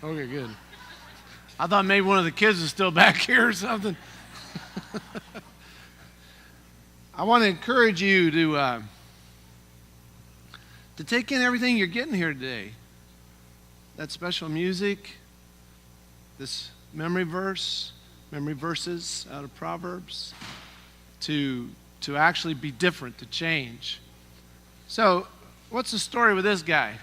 Okay, good. I thought maybe one of the kids was still back here or something. I want to encourage you to take in everything you're getting here today. That special music, this memory verses out of Proverbs, to actually be different, to change. So, what's the story with this guy?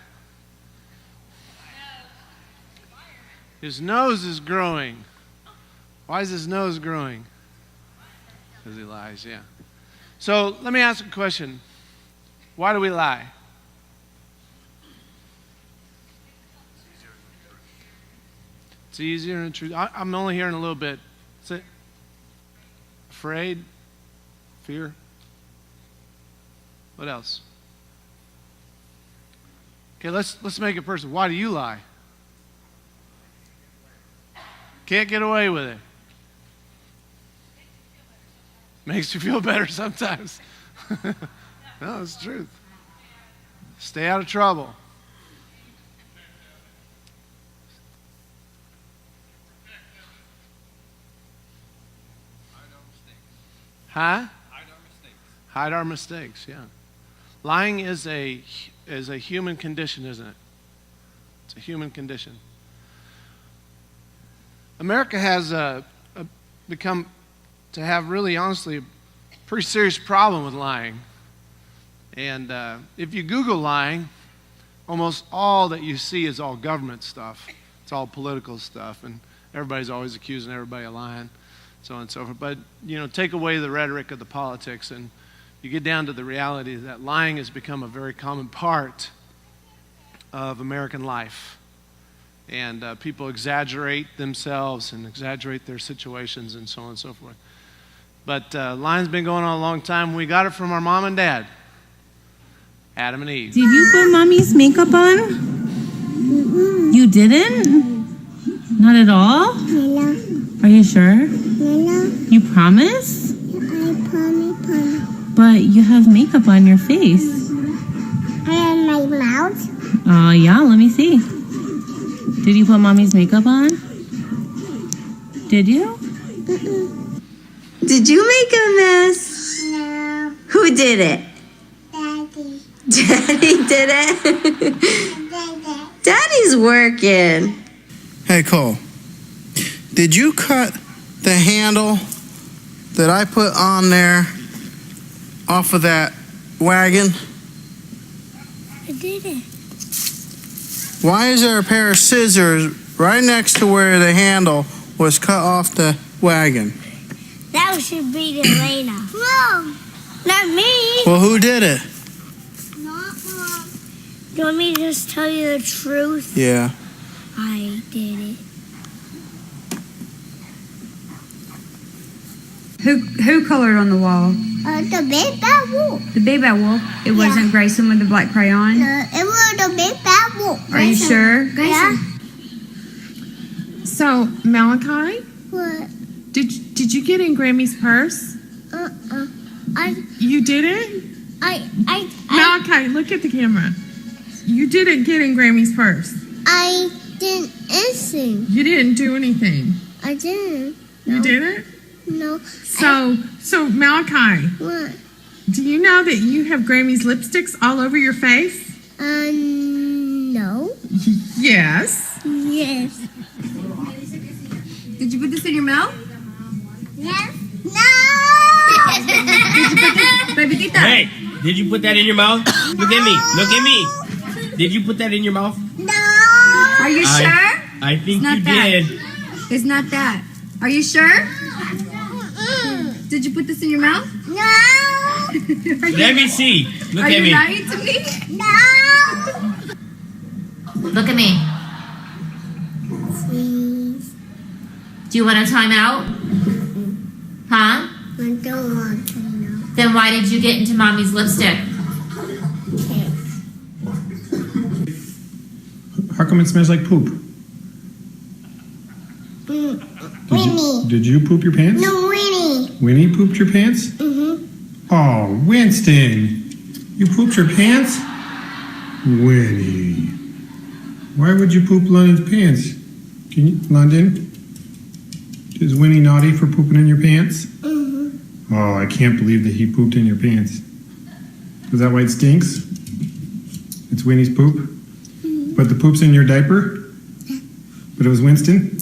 His nose is growing. Why is his nose growing? Because he lies, yeah. So, let me ask a question. Why do we lie? It's easier than the truth. I'm only hearing a little bit. Is it afraid? Fear? What else? Okay, let's make it personal. Why do you lie? Can't get away with it. Makes you feel better sometimes. No, it's the truth. Stay out of trouble. Huh? Hide our mistakes, yeah. Lying is a human condition, isn't it? It's a human condition. America has become to have really, honestly, a pretty serious problem with lying. And if you Google lying, almost all that you see is all government stuff. It's all political stuff, and everybody's always accusing everybody of lying, so on and so forth. But, take away the rhetoric of the politics, and you get down to the reality that lying has become a very common part of American life. And people exaggerate themselves and exaggerate their situations and so on and so forth. But lying's been going on a long time. We got it from our mom and dad, Adam and Eve. Did you put mommy's makeup on? You didn't? Not at all? No. Are you sure? No. You promise? I promise. But you have makeup on your face. And my mouth. Yeah, let me see. Did you put mommy's makeup on? Did you? Did you make a mess? No. Who did it? Daddy. Daddy did it? Daddy. Daddy's working. Hey, Cole, did you cut the handle that I put on there off of that wagon? I did it. Why is there a pair of scissors right next to where the handle was cut off the wagon? That should be Elena. No. Not me. Well, who did it? Not Mom. You want me to just tell you the truth? Yeah. I did it. Who colored on the wall? The big bad wolf. The big bad wolf. It wasn't Grayson with the black crayon. It was the big bad wolf. Are you sure? Yeah. So, Malachi, What? did you get in Grammy's purse? You didn't? Malachi, look at the camera. You didn't get in Grammy's purse. I didn't listen. You didn't do anything. I didn't. You didn't? No. So Malachi, What? do you know that you have Grammy's lipsticks all over your face? No. Yes. Yes. Did you put this in your mouth? Yes. No. Baby, get that. Hey, did you put that in your mouth? Look at me. Look at me. Did you put that in your mouth? No. Are you sure? I think It's not you that. did. It's not that. Are you sure? Did you put this in your mouth? No. Let me see. Look Are at you me. lying to me? No. Look at me. Please. Do you want a timeout? Huh? I don't want to know. Then why did you get into mommy's lipstick? Okay. How come it smells like poop? Winnie. Did you poop your pants? No, Winnie. Winnie pooped your pants? Oh, Winston, you pooped your pants? Winnie, why would you poop London's pants? London? Is Winnie naughty for pooping in your pants? Oh, I can't believe that he pooped in your pants. Is that why it stinks? It's Winnie's poop? But the poop's in your diaper? But it was Winston?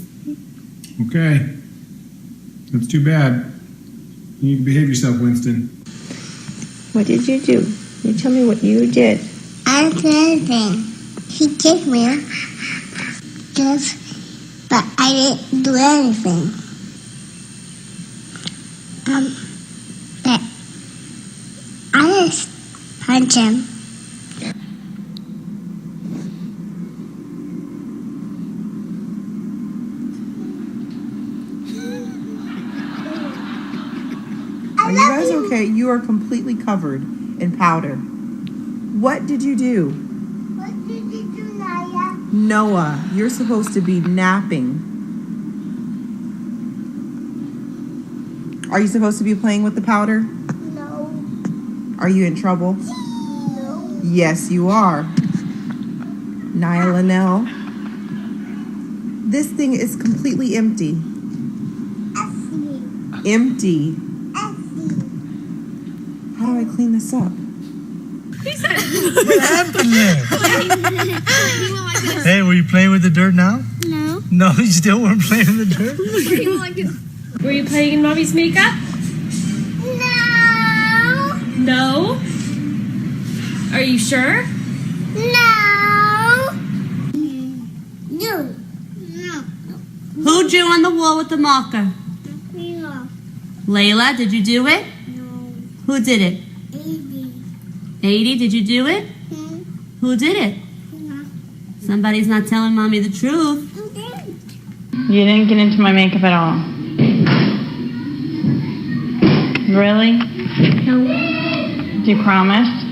Okay. That's too bad. You need to behave yourself, Winston. What did you do? You tell me what you did. I didn't do anything. He kicked me. But I didn't do anything. But I just punched him. Are you guys okay? You are completely covered in powder. What did you do? What did you do, Naya? Noah, you're supposed to be napping. Are you supposed to be playing with the powder? No. Are you in trouble? No. Yes, you are. Naya Linnell, this thing is completely empty. Empty. How do I clean this up? What happened there? Hey, were you playing with the dirt now? No. No, you still weren't playing in the dirt? Were you playing in mommy's makeup? No. No? Are you sure? No. No. Who drew on the wall with the marker? No. Layla, did you do it? No. Who did it? 80, did you do it? Who did it? Somebody's not telling mommy the truth. You didn't get into my makeup at all. Really? No. You promised?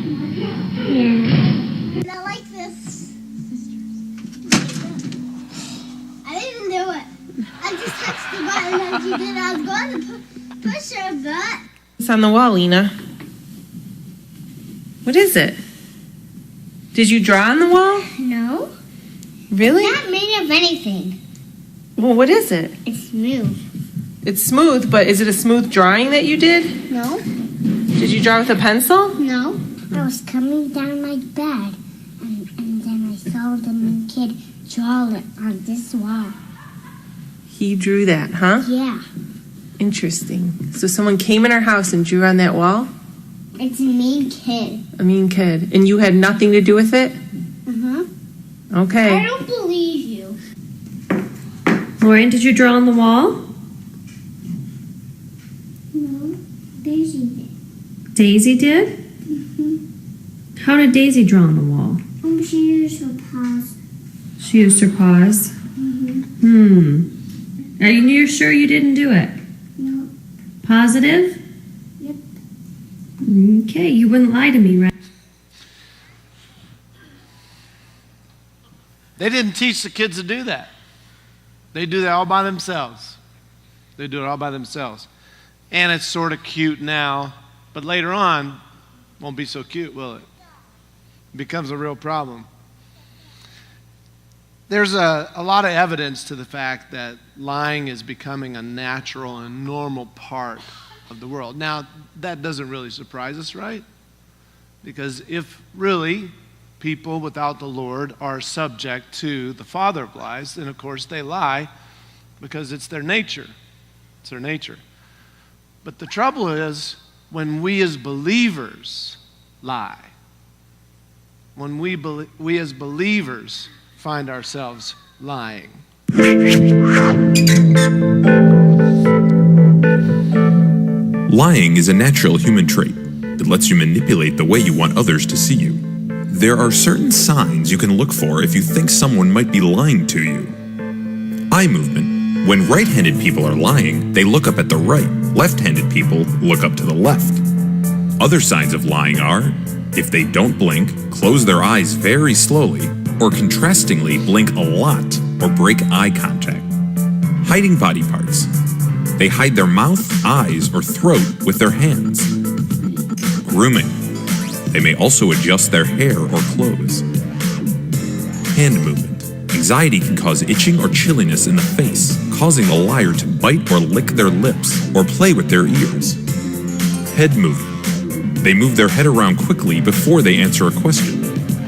Yeah. I like this. I didn't do it. I just touched the button and she did. I was going to push her, but... It's on the wall, Lena. What is it? Did you draw on the wall? No. Really? It's not made of anything. Well, what is it? It's smooth. It's smooth, but is it a smooth drawing that you did? No. Did you draw with a pencil? No. I was coming down my bed, and then I saw the new kid draw it on this wall. He drew that, huh? Yeah. Interesting. So someone came in our house and drew on that wall? It's a mean kid. A mean kid. And you had nothing to do with it? Uh-huh. Okay. I don't believe you. Lauren, did you draw on the wall? No. Daisy did. Daisy did? How did Daisy draw on the wall? She used her paws. She used her paws. Are you sure you didn't do it? No. Positive? Yep. Okay, you wouldn't lie to me, right? They didn't teach the kids to do that. They do that all by themselves. They do it all by themselves. And it's sort of cute now, but later on, won't be so cute, will it? It becomes a real problem. There's a lot of evidence to the fact that lying is becoming a natural and normal part of the world. Now, that doesn't really surprise us, right? Because if really people without the Lord are subject to the father of lies, then of course they lie because it's their nature. It's their nature. But the trouble is when we as believers lie, when we as believers find ourselves lying. Lying is a natural human trait that lets you manipulate the way you want others to see you. There are certain signs you can look for if you think someone might be lying to you. Eye movement. When right-handed people are lying, they look up at the right. Left-handed people look up to the left. Other signs of lying are if they don't blink, close their eyes very slowly, or contrastingly blink a lot or break eye contact. Hiding body parts. They hide their mouth, eyes, or throat with their hands. Grooming. They may also adjust their hair or clothes. Hand movement, Anxiety can cause itching or chilliness in the face, causing the liar to bite or lick their lips or play with their ears. Head movement. They move their head around quickly before they answer a question.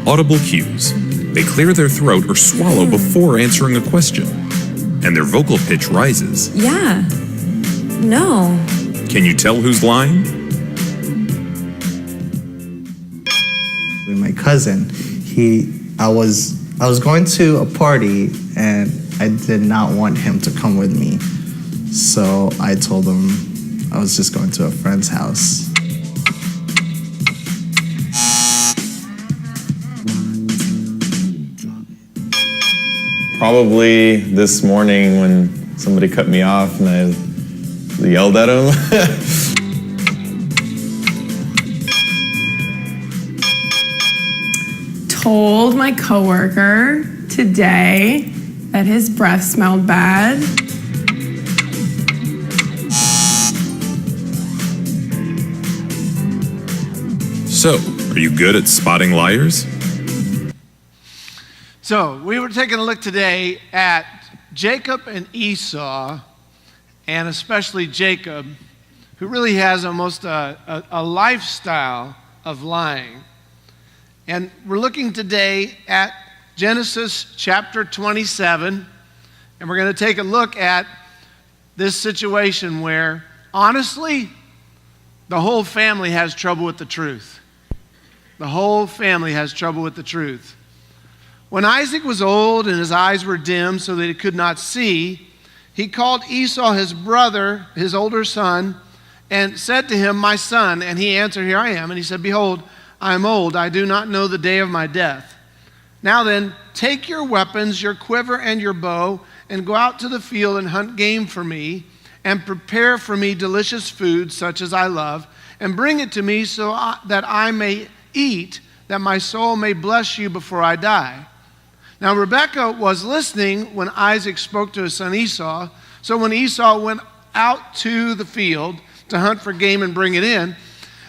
Audible cues. They clear their throat or swallow before answering a question. And their vocal pitch rises. Yeah. No. Can you tell who's lying? With my cousin, I was going to a party and I did not want him to come with me. So I told him I was just going to a friend's house. Probably this morning when somebody cut me off and I yelled at him. Told my coworker today that his breath smelled bad. So, are you good at spotting liars? So, we were taking a look today at Jacob and Esau, and especially Jacob, who really has almost a lifestyle of lying. And we're looking today at Genesis chapter 27, and we're going to take a look at this situation where, honestly, the whole family has trouble with the truth. The whole family has trouble with the truth. When Isaac was old and his eyes were dim so that he could not see, he called Esau his brother, his older son, and said to him, "My son." And he answered, "Here I am." And he said, "Behold, I am old. I do not know the day of my death. Now then, take your weapons, your quiver and your bow, and go out to the field and hunt game for me, and prepare for me delicious food such as I love, and bring it to me so that I may eat, that my soul may bless you before I die." Now Rebekah was listening when Isaac spoke to his son Esau. So when Esau went out to the field to hunt for game and bring it in,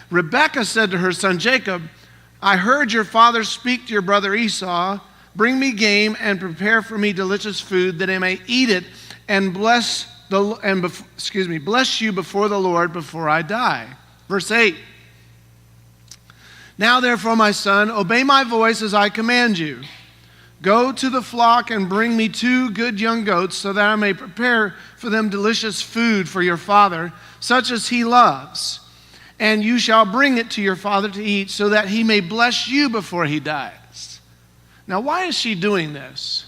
Rebekah said to her son Jacob, "I heard your father speak to your brother Esau. Bring me game and prepare for me delicious food that I may eat it and bless you before the Lord before I die." Verse 8. "Now therefore, my son, obey my voice as I command you. Go to the flock and bring me 2 good young goats so that I may prepare for them delicious food for your father, such as he loves. And you shall bring it to your father to eat so that he may bless you before he dies." Now, why is she doing this?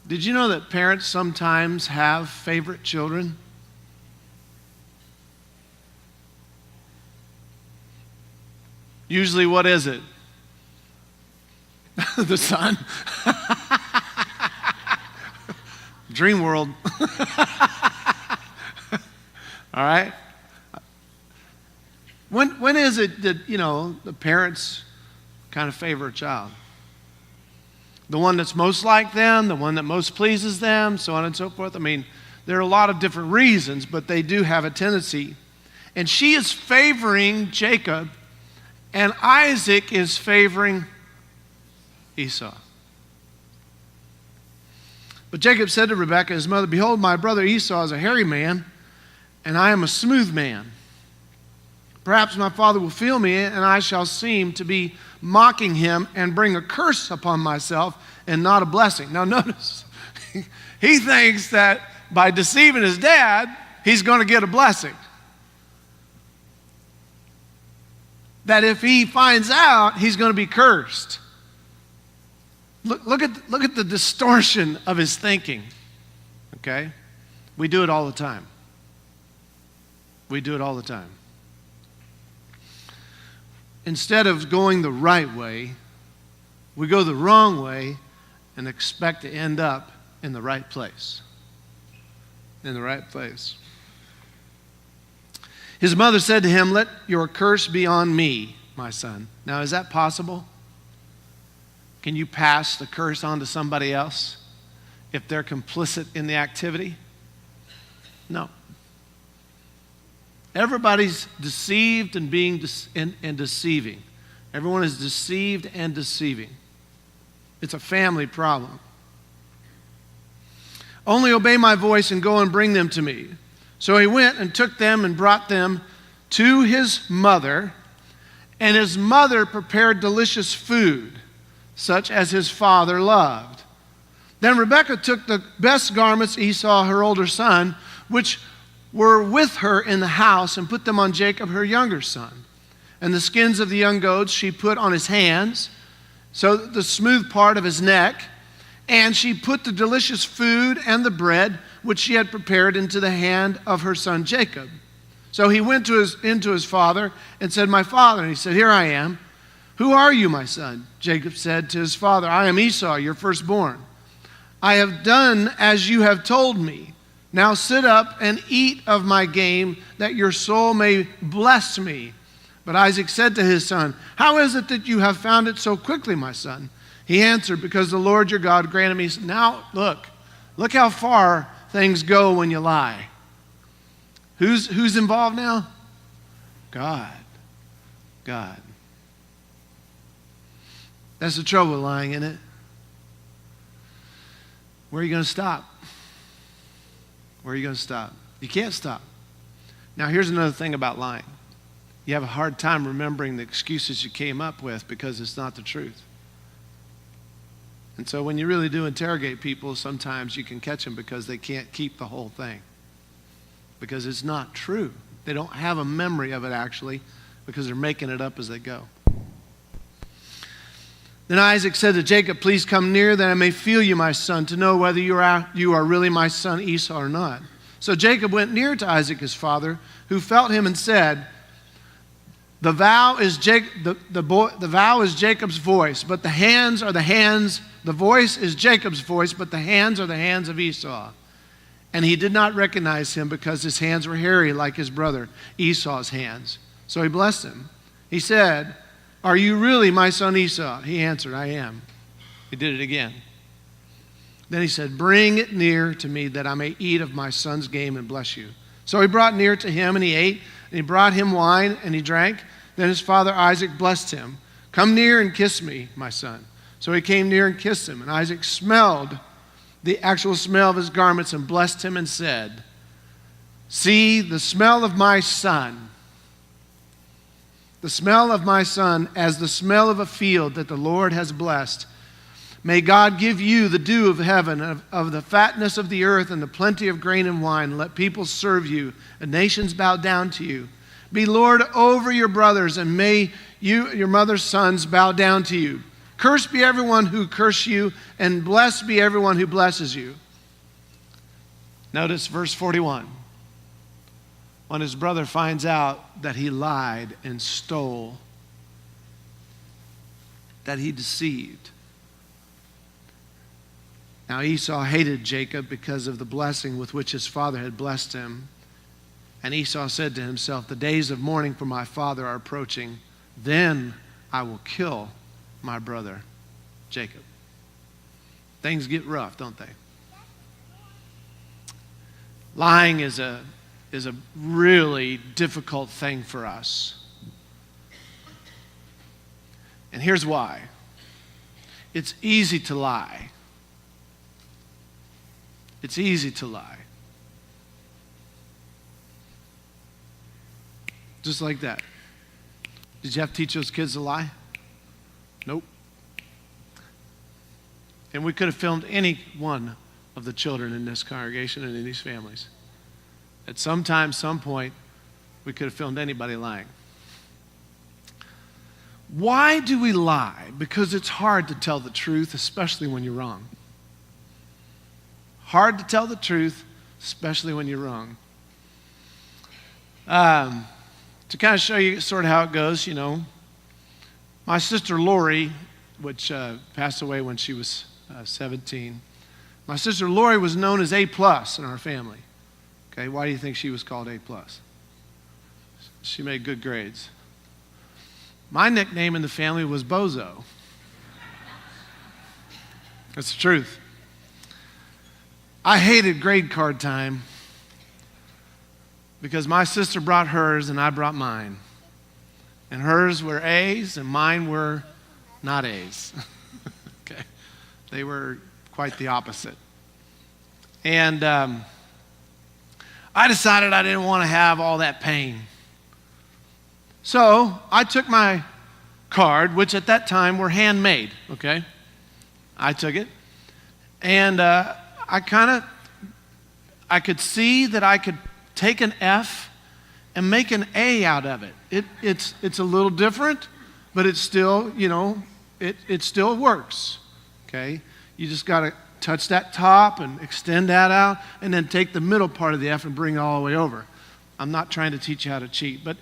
Did you know that parents sometimes have favorite children? Usually, what is it? The son. Dream world. All right? When is it that, the parents kind of favor a child? The one that's most like them, the one that most pleases them, so on and so forth. I mean, there are a lot of different reasons, but they do have a tendency. And she is favoring Jacob, and Isaac is favoring Esau. But Jacob said to Rebekah, his mother, "Behold, my brother Esau is a hairy man, and I am a smooth man. Perhaps my father will feel me, and I shall seem to be mocking him and bring a curse upon myself and not a blessing." Now notice, he thinks that by deceiving his dad, he's going to get a blessing. That if he finds out, he's going to be cursed. Look at the distortion of his thinking. Okay? We do it all the time. We do it all the time. Instead of going the right way, we go the wrong way and expect to end up in the right place. In the right place. His mother said to him, "Let your curse be on me, my son." Now, is that possible? Can you pass the curse on to somebody else if they're complicit in the activity? No. Everybody's deceived and being and deceiving. Everyone is deceived and deceiving. It's a family problem. Only obey my voice and go and bring them to me. So he went and took them and brought them to his mother, and his mother prepared delicious food, such as his father loved. Then Rebekah took the best garments Esau, her older son, which were with her in the house, and put them on Jacob, her younger son. And the skins of the young goats she put on his hands, so the smooth part of his neck, and she put the delicious food and the bread which she had prepared into the hand of her son Jacob. So he went into his father and said, "My father." And he said, "Here I am." "Who are you, my son?" Jacob said to his father, "I am Esau, your firstborn. I have done as you have told me. Now sit up and eat of my game, that your soul may bless me." But Isaac said to his son, "How is it that you have found it so quickly, my son?" He answered, "Because the Lord your God granted me." Now look how far things go when you lie. Who's involved now? God. That's the trouble with lying, isn't it? Where are you going to stop? Where are you going to stop? You can't stop. Now, here's another thing about lying. You have a hard time remembering the excuses you came up with because it's not the truth. And so when you really do interrogate people, sometimes you can catch them because they can't keep the whole thing. Because it's not true. They don't have a memory of it, actually, because they're making it up as they go. Then Isaac said to Jacob, "Please come near, that I may feel you, my son, to know whether you are really my son Esau or not." So Jacob went near to Isaac his father, who felt him and said, The vow is Jacob's voice, but the hands are the hands. The voice is Jacob's voice, but the hands are the hands of Esau. And he did not recognize him because his hands were hairy like his brother Esau's hands. So he blessed him. He said, "Are you really my son Esau?" He answered, "I am." He did it again. Then he said, "Bring it near to me, that I may eat of my son's game and bless you." So he brought near to him, and he ate, and he brought him wine, and he drank. Then his father Isaac blessed him. "Come near and kiss me, my son." So he came near and kissed him, and Isaac smelled the actual smell of his garments and blessed him and said, "See, the smell of my son, as the smell of a field that the Lord has blessed. May God give you the dew of heaven, of the fatness of the earth, and the plenty of grain and wine. Let people serve you, and nations bow down to you. Be Lord over your brothers, and may you, your mother's sons, bow down to you. Cursed be everyone who curses you, and blessed be everyone who blesses you." Notice verse 41. When his brother finds out that he lied and stole, that he deceived. Now Esau hated Jacob because of the blessing with which his father had blessed him. And Esau said to himself, "The days of mourning for my father are approaching. Then I will kill my brother Jacob." Things get rough, don't they? Lying is a really difficult thing for us. And here's why. It's easy to lie. It's easy to lie. Just like that. Did you have to teach those kids to lie? Nope. And we could have filmed any one of the children in this congregation and in these families. At some time, some point, we could have filmed anybody lying. Why do we lie? Because it's hard to tell the truth, especially when you're wrong. Hard to tell the truth, especially when you're wrong. To kind of show you sort of how it goes, my sister Lori, which passed away when she was 17, my sister Lori was known as A+ in our family. Okay, why do you think she was called A+? She made good grades. My nickname in the family was Bozo. That's the truth. I hated grade card time. because my sister brought hers and I brought mine. And hers were A's and mine were not A's. Okay. They were quite the opposite. And I decided I didn't want to have all that pain. So I took my card, which at that time were handmade, okay? I took it. And I could see that I could take an F and make an A out of it. It's a little different, but it's still, it still works, okay? You just got to touch that top and extend that out, and then take the middle part of the F and bring it all the way over. I'm not trying to teach you how to cheat, but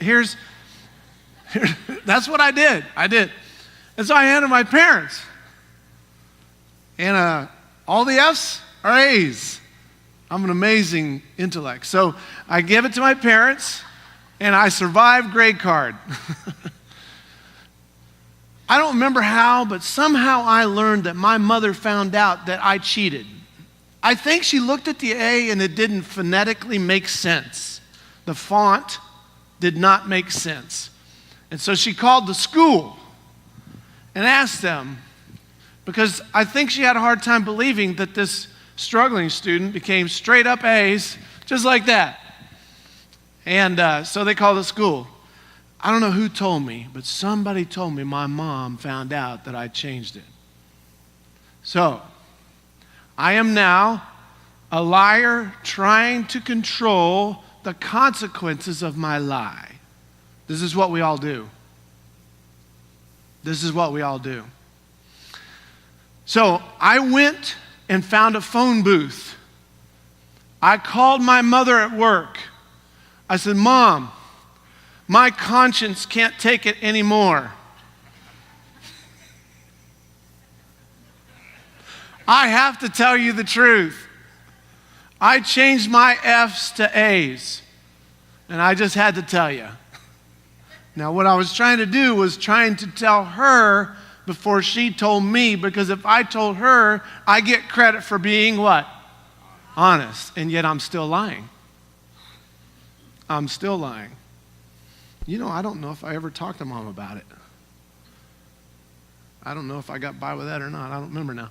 that's what I did. And so I handed my parents. And all the F's are A's. I'm an amazing intellect. So I give it to my parents, and I survived grade card. I don't remember how, but somehow I learned that my mother found out that I cheated. I think she looked at the A and it didn't phonetically make sense. The font did not make sense. And so she called the school and asked them, because I think she had a hard time believing that this struggling student became straight up A's, just like that. And so they called the school. I don't know who told me, but somebody told me my mom found out that I changed it. So, I am now a liar trying to control the consequences of my lie. This is what we all do. This is what we all do. So, I went and found a phone booth. I called my mother at work. I said, Mom, my conscience can't take it anymore. I have to tell you the truth. I changed my F's to A's, and I just had to tell you. Now, what I was trying to do was trying to tell her before she told me, because if I told her, I get credit for being what? Honest, and yet I'm still lying. I'm still lying. I don't know if I ever talked to Mom about it. I don't know if I got by with that or not. I don't remember now.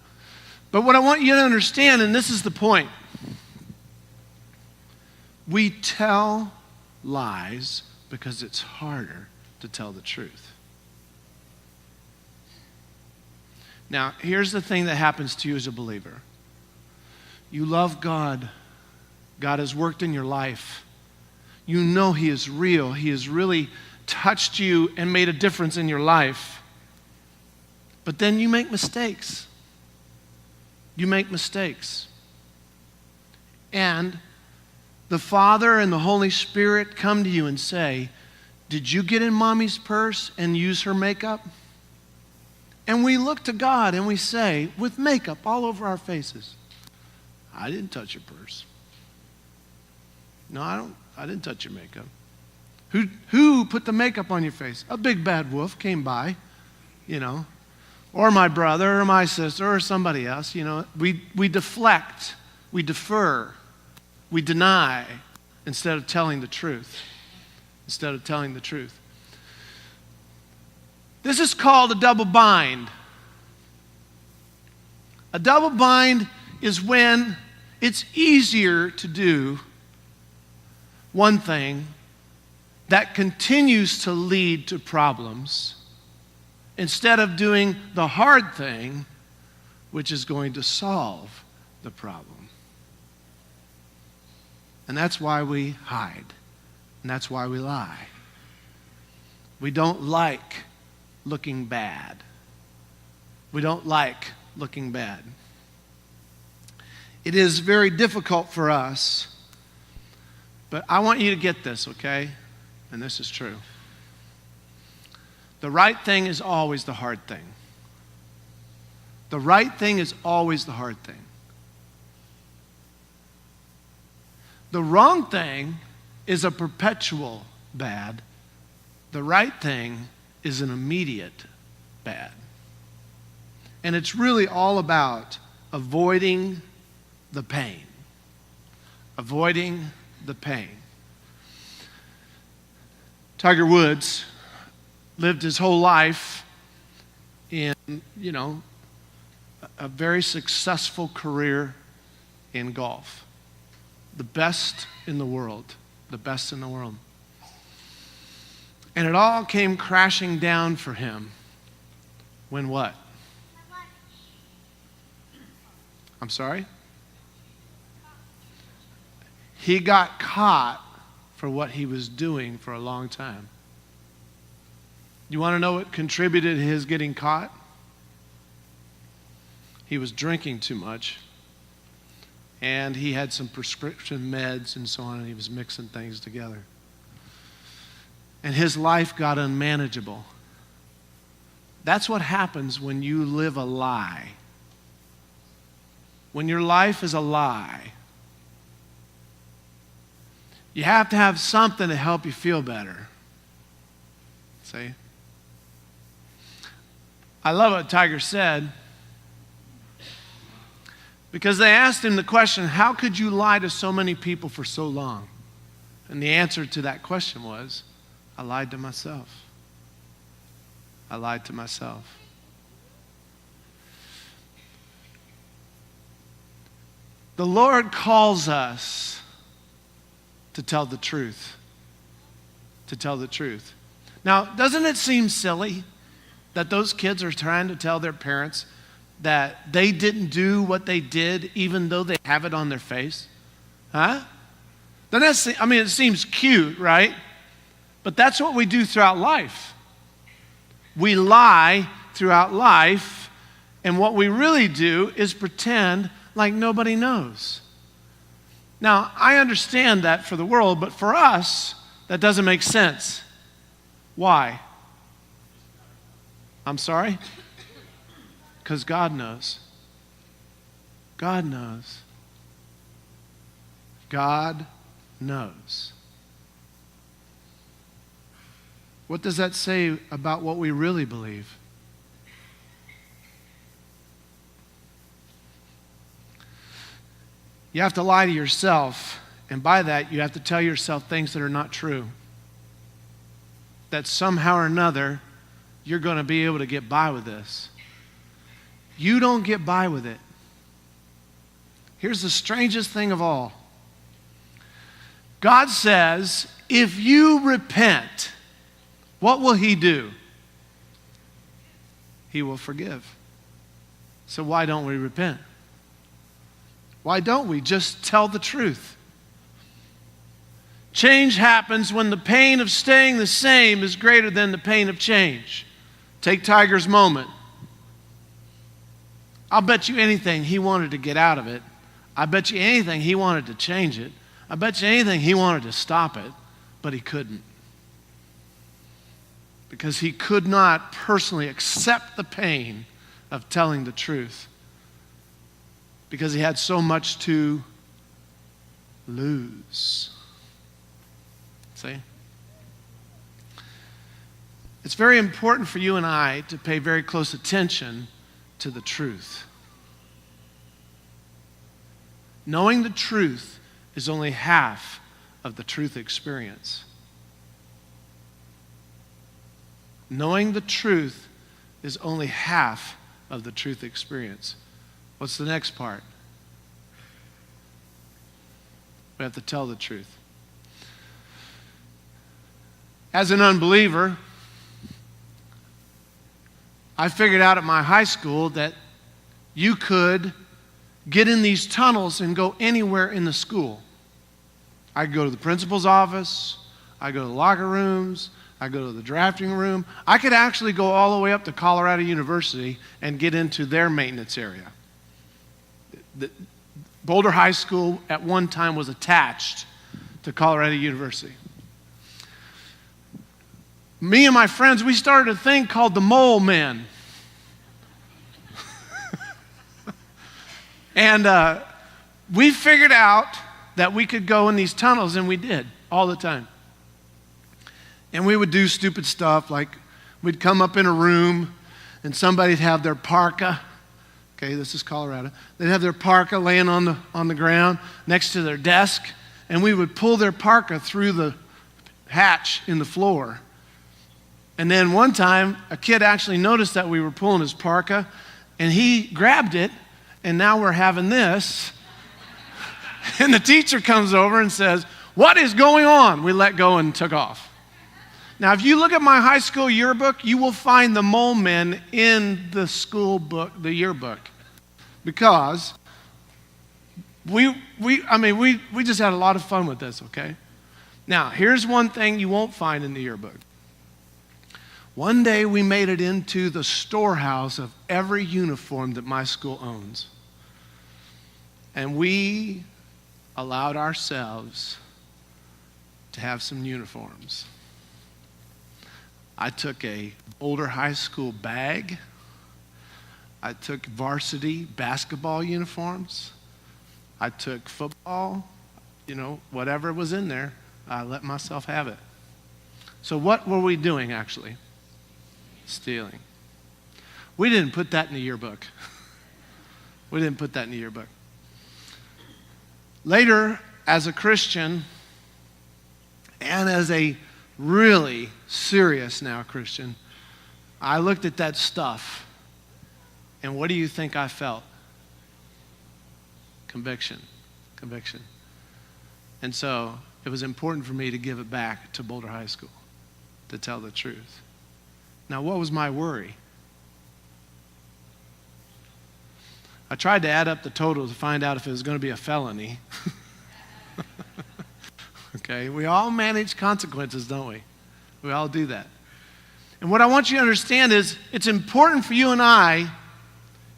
But what I want you to understand, and this is the point, we tell lies because it's harder to tell the truth. Now, here's the thing that happens to you as a believer. You love God. God has worked in your life. You know He is real. He has really touched you and made a difference in your life. But then you make mistakes. You make mistakes. And the Father and the Holy Spirit come to you and say, did you get in Mommy's purse and use her makeup? And we look to God and we say, with makeup all over our faces, I didn't touch your purse. No, I didn't touch your makeup. Who put the makeup on your face? A big bad wolf came by, or my brother or my sister or somebody else. We deflect, we defer, we deny instead of telling the truth. Instead of telling the truth. This is called a double bind. A double bind is when it's easier to do one thing that continues to lead to problems instead of doing the hard thing, which is going to solve the problem. And that's why we hide. And that's why we lie. We don't like looking bad. We don't like looking bad. It is very difficult for us, but I want you to get this, okay? And this is true. The right thing is always the hard thing. The right thing is always the hard thing. The wrong thing is a perpetual bad. The right thing is an immediate bad. And it's really all about avoiding the pain. Avoiding the pain. Tiger Woods lived his whole life in, a very successful career in golf. The best in the world. The best in the world. And it all came crashing down for him when what? I'm sorry? He got caught for what he was doing for a long time. You want to know what contributed to his getting caught? He was drinking too much. And he had some prescription meds and so on, and he was mixing things together. And his life got unmanageable. That's what happens when you live a lie. When your life is a lie, you have to have something to help you feel better. See? I love what Tiger said, because they asked him the question, how could you lie to so many people for so long? And the answer to that question was, I lied to myself. I lied to myself. The Lord calls us to tell the truth. To tell the truth. Now, doesn't it seem silly that those kids are trying to tell their parents that they didn't do what they did even though they have it on their face? Huh? It seems cute, right? But that's what we do throughout life. We lie throughout life, and what we really do is pretend like nobody knows. Now, I understand that for the world, but for us, that doesn't make sense. Why? I'm sorry? Because God knows. God knows. God knows. What does that say about what we really believe? You have to lie to yourself, and by that, you have to tell yourself things that are not true. That somehow or another, you're going to be able to get by with this. You don't get by with it. Here's the strangest thing of all. God says, if you repent, what will He do? He will forgive. So why don't we repent? Why don't we just tell the truth? Change happens when the pain of staying the same is greater than the pain of change. Take Tiger's moment. I'll bet you anything he wanted to get out of it. I bet you anything he wanted to change it. I bet you anything he wanted to stop it, but he couldn't. Because he could not personally accept the pain of telling the truth. Because he had so much to lose. See? It's very important for you and I to pay very close attention to the truth. Knowing the truth is only half of the truth experience. Knowing the truth is only half of the truth experience. What's the next part? We have to tell the truth. As an unbeliever, I figured out at my high school that you could get in these tunnels and go anywhere in the school. I could go to the principal's office. I go to the locker rooms. I go to the drafting room. I could actually go all the way up to Colorado University and get into their maintenance area. Boulder High School at one time was attached to Colorado University. Me and my friends, we started a thing called the Mole Men. And we figured out that we could go in these tunnels, and we did all the time. And we would do stupid stuff, like we'd come up in a room and somebody'd have their parka. Okay, this is Colorado. They'd have their parka laying on the ground next to their desk, and we would pull their parka through the hatch in the floor. And then one time, a kid actually noticed that we were pulling his parka, and he grabbed it, and now we're having this. And the teacher comes over and says, "What is going on?" We let go and took off. Now, if you look at my high school yearbook, you will find the mole men in the school book, the yearbook, because we just had a lot of fun with this, okay? Now, here's one thing you won't find in the yearbook. One day we made it into the storehouse of every uniform that my school owns. And we allowed ourselves to have some uniforms. I took a Boulder High School bag. I took varsity basketball uniforms. I took football, whatever was in there, I let myself have it. So what were we doing actually? Stealing. We didn't put that in the yearbook. We didn't put that in the yearbook. Later, as a Christian, and as a really serious now Christian, I looked at that stuff, and what do you think I felt? Conviction. And so it was important for me to give it back to Boulder High School, to tell the truth. Now, what was my worry? I tried to add up the total to find out if it was going to be a felony. Okay, we all manage consequences, don't we? We all do that. And what I want you to understand is it's important for you and I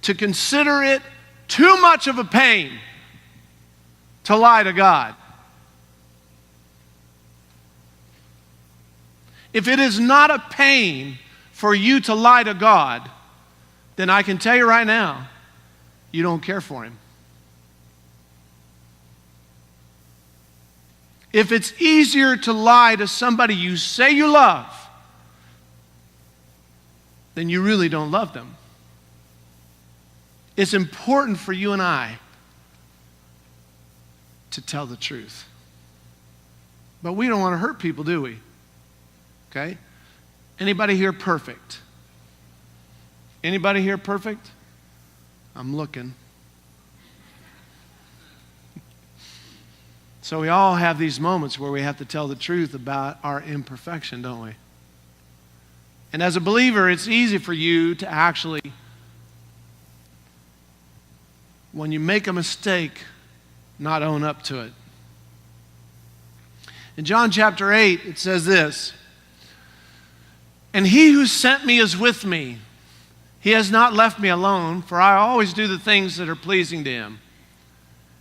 to consider it too much of a pain to lie to God. If it is not a pain for you to lie to God, then I can tell you right now, you don't care for Him. If it's easier to lie to somebody you say you love, then you really don't love them. It's important for you and I to tell the truth. But we don't want to hurt people, do we? Okay? Anybody here perfect? Anybody here perfect? I'm looking. So we all have these moments where we have to tell the truth about our imperfection, don't we? And as a believer, it's easy for you to actually, when you make a mistake, not own up to it. In John chapter 8, it says this, "And he who sent me is with me. He has not left me alone, for I always do the things that are pleasing to him."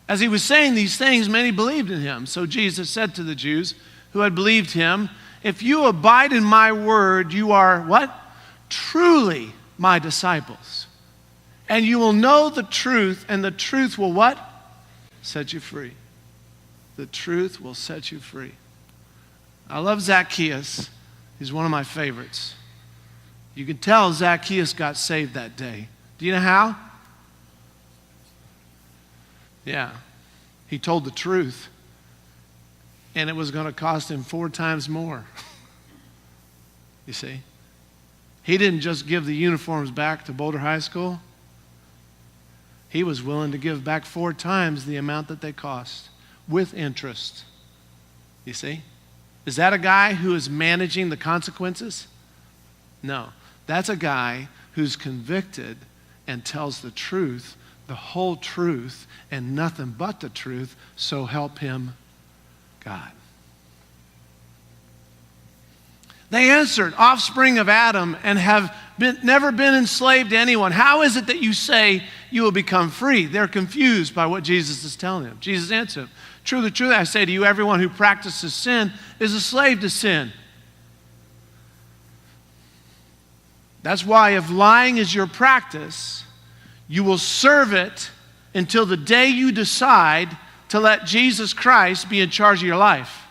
As he was saying these things, many believed in him. So Jesus said to the Jews who had believed him, "If you abide in my word, you are" what? "Truly my disciples. And you will know the truth, and the truth will" what? "Set you free." The truth will set you free. I love Zacchaeus. He's one of my favorites. You can tell Zacchaeus got saved that day. Do you know how? Yeah. He told the truth. And it was going to cost him 4 times more. You see? He didn't just give the uniforms back to Boulder High School. He was willing to give back 4 times the amount that they cost, with interest. You see? Is that a guy who is managing the consequences? No. That's a guy who's convicted and tells the truth, the whole truth, and nothing but the truth, so help him God. They answered, "Offspring of Adam, and have never been enslaved to anyone. How is it that you say you will become free?" They're confused by what Jesus is telling them. Jesus answered them, "Truly, truly, I say to you, everyone who practices sin is a slave to sin. That's why if lying is your practice, you will serve it until the day you decide to let Jesus Christ be in charge of your life.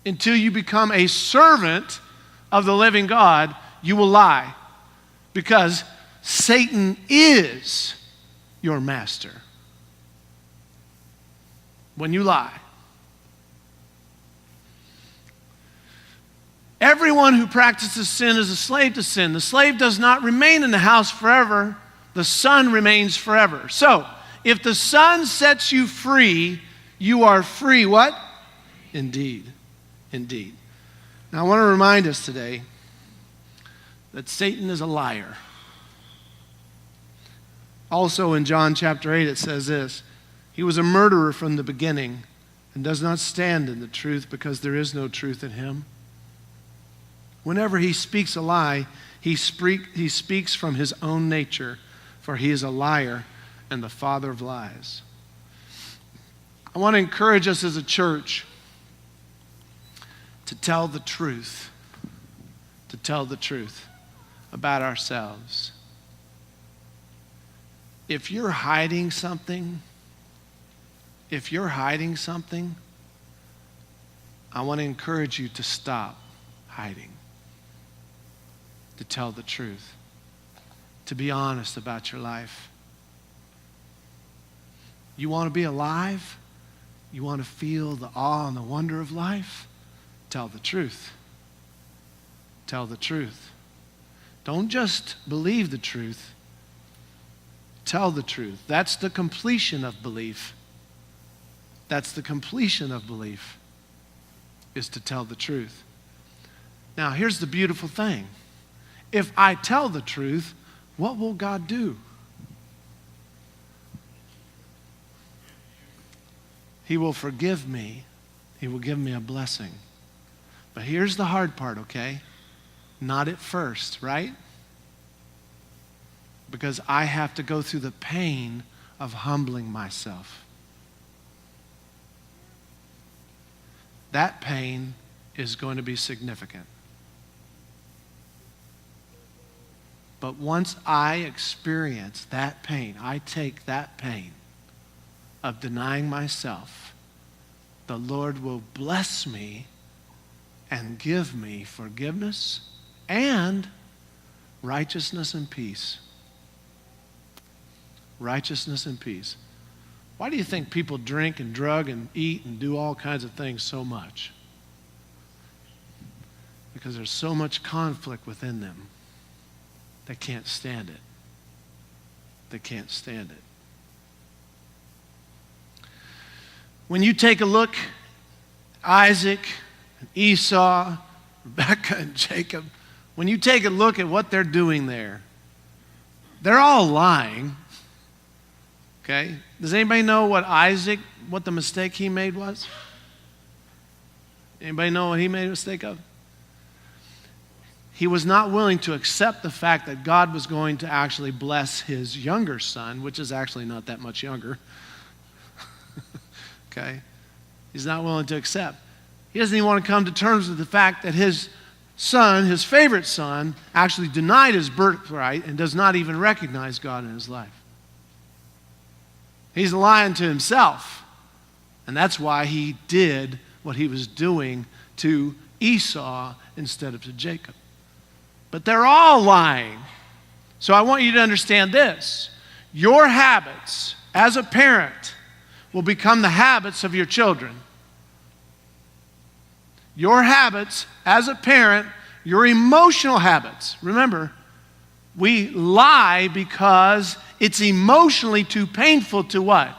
Until you become a servant of the living God, you will lie, because Satan is your master. When you lie, Everyone who practices sin is a slave to sin. The slave does not remain in the house forever. The Son remains forever. So, if the Son sets you free, you are free what? Indeed. Indeed. Now, I want to remind us today that Satan is a liar. Also in John chapter 8, it says this: he was a murderer from the beginning and does not stand in the truth because there is no truth in him. Whenever he speaks a lie, he speaks from his own nature, for he is a liar and the father of lies. I want to encourage us as a church to tell the truth, about ourselves. If you're hiding something, I want to encourage you to stop hiding, to tell the truth, to be honest about your life. You want to be alive? You want to feel the awe and the wonder of life? Tell the truth. Tell the truth. Don't just believe the truth. Tell the truth. That's the completion of belief. That's the completion of belief, is to tell the truth. Now, here's the beautiful thing. If I tell the truth, what will God do? He will forgive me. He will give me a blessing. But here's the hard part, okay? Not at first, right? Because I have to go through the pain of humbling myself. That pain is going to be significant. But once I experience that pain, I take that pain of denying myself, the Lord will bless me and give me forgiveness and righteousness and peace. Righteousness and peace. Why do you think people drink and drug and eat and do all kinds of things so much? Because there's so much conflict within them. They can't stand it. They can't stand it. When you take a look at Isaac and Esau, Rebekah and Jacob, when you take a look at what they're doing there, they're all lying. Okay? Does anybody know what the mistake he made was? Anybody know what he made a mistake of? He was not willing to accept the fact that God was going to actually bless his younger son, which is actually not that much younger. Okay? He's not willing to accept. He doesn't even want to come to terms with the fact that his son, his favorite son, actually denied his birthright and does not even recognize God in his life. He's lying to himself. And that's why he did what he was doing to Esau instead of to Jacob. But they're all lying. So I want you to understand this. Your habits as a parent will become the habits of your children. Your habits as a parent, your emotional habits. Remember, we lie because it's emotionally too painful to what?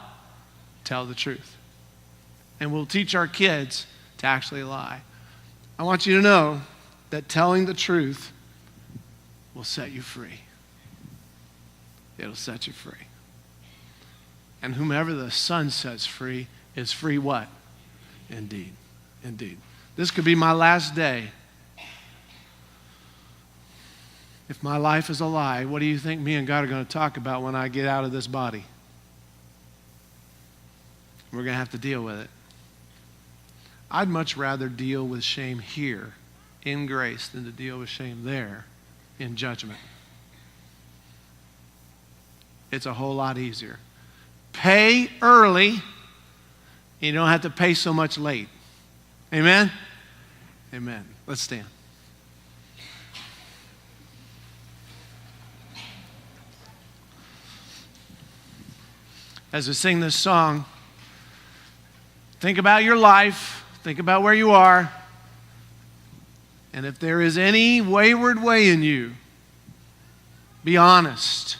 Tell the truth. And we'll teach our kids to actually lie. I want you to know that telling the truth will set you free. It'll set you free. And whomever the Son sets free is free what? Indeed. Indeed. This could be my last day. If my life is a lie, what do you think me and God are going to talk about when I get out of this body? We're going to have to deal with it. I'd much rather deal with shame here in grace than to deal with shame there in judgment. It's a whole lot easier. Pay early, you don't have to pay so much late. Amen? Amen. Let's stand. As we sing this song, think about your life, think about where you are, And if there is any wayward way in you, be honest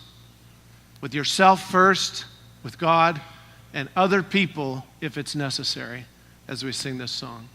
with yourself first, with God, and other people if it's necessary, as we sing this song.